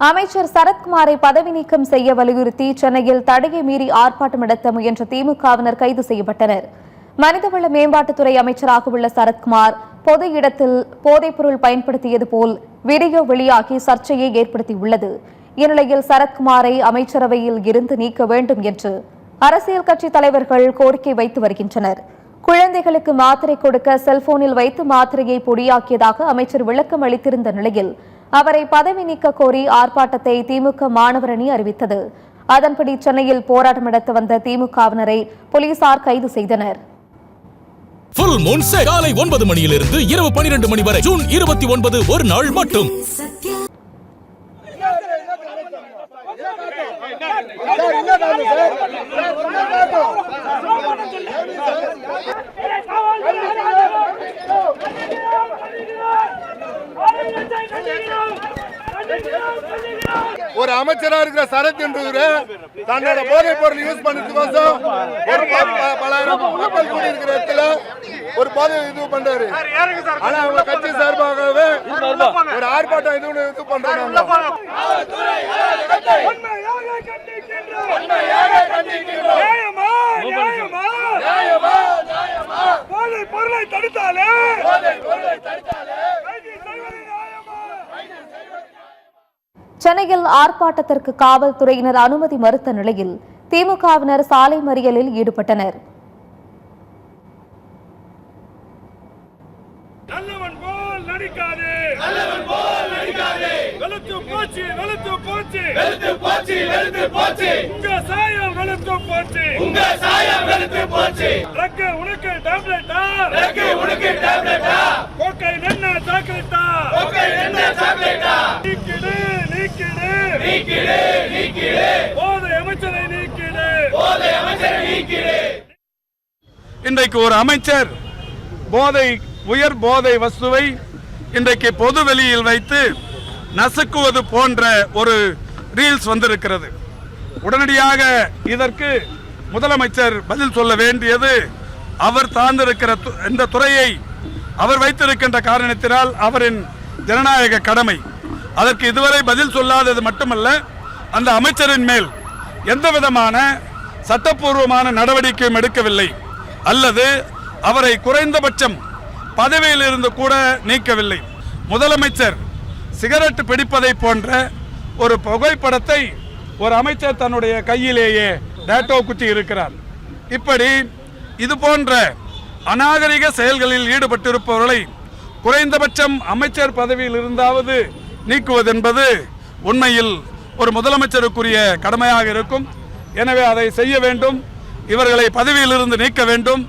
அமைச்சர் சரத்குமாரை பதவி நீக்கம் செய்ய வலியுறுத்தி சென்னையில் தடையை மீறி ஆர்ப்பாட்டம் நடத்த முயன்ற திமுகவினர் கைது செய்யப்பட்டனர். மனிதவள மேம்பாட்டுத்துறை அமைச்சராக உள்ள சரத்குமார் பொது இடத்தில் போதைப்பொருள் பயன்படுத்தியது போல் வீடியோ வெளியாகி சர்ச்சையை ஏற்படுத்தியுள்ளது. இந்நிலையில் சரத்குமாரை அமைச்சரவையில் இருந்து நீக்க வேண்டும் என்று அரசியல் கட்சி தலைவர்கள் கோரிக்கை வைத்து வருகின்றனர். குழந்தைகளுக்கு மாத்திரை கொடுக்க செல்போனில் வைத்து மாத்திரையை பொடியாக்கியதாக அமைச்சர் விளக்கம் அளித்திருந்த நிலையில் அவரை பதவி நீக்க கோரி ஆர்ப்பாட்டத்தை திமுக மாணவர் அணி அறிவித்தது. அதன்படி சென்னையில் போராட்டம் நடத்த வந்த திமுகவினரை போலீசார் கைது செய்தனர். Full Moon Sale காலை 9 மணியிலிருந்து இரவு 12 மணி வரை ஜூன் 29 ஒரு நாள் மட்டும். ஒரு அமைச்சரா இருக்கிற சரத் என்றவரு தன்னோட போதைப் பொருள் யூஸ் பண்ணதுக்கோசம் ஒரு பலாயிரம் மக்கள் கூடி இருக்கிற இடத்துல ஒரு போதை இது பண்றாரு. ஆனா அவங்க கட்சி சார்பாகவே ஒரு ஆர்ப்பாட்டம் இது பண்றாங்க. பொருளை தடுத்தாலே சென்னையில் ஆர்ப்பாட்டத்திற்கு காவல்துறையினர் அனுமதி மறுத்த நிலையில் திமுகவினர் சாலை மறியலில் ஈடுபட்டனர். இன்றைக்கு ஒரு அமைச்சர் உயர் போதை வஸ்துவை இன்றைக்கு பொது வெளியில் வைத்து நசுக்குவது போன்ற ஒரு ரீல்ஸ் வந்திருக்கிறது. உடனடியாக இதற்கு முதலமைச்சர் பதில் சொல்ல வேண்டியது அவர் சார்ந்திருக்கிற இந்த துறையை அவர் வைத்திருக்கின்ற காரணத்தினால் அவரின் ஜனநாயக கடமை. அதற்கு இதுவரை பதில் சொல்லாதது மட்டுமல்ல, அந்த அமைச்சரின் மேல் எந்த விதமான சட்டப்பூர்வமான நடவடிக்கையும் எடுக்கவில்லை, அல்லது அவரை குறைந்தபட்சம் பதவியில் இருந்து கூட நீக்கவில்லை. முதலமைச்சர் சிகரெட் பிடிப்பதை போன்ற ஒரு புகைப்படத்தை ஒரு அமைச்சர் தன்னுடைய கையிலேயே டேட்டோ குத்தி இருக்கிறார். இப்படி இது போன்ற அநாகரிக செயல்களில் ஈடுபட்டிருப்பவர்களை குறைந்தபட்சம் அமைச்சர் பதவியில் இருந்தாவது நீக்குவதென்பது உண்மையில் ஒரு முதலமைச்சருக்குரிய கடமையாக இருக்கும். எனவே அதை செய்ய வேண்டும். இவர்களை பதவியிலிருந்து நீக்க வேண்டும்.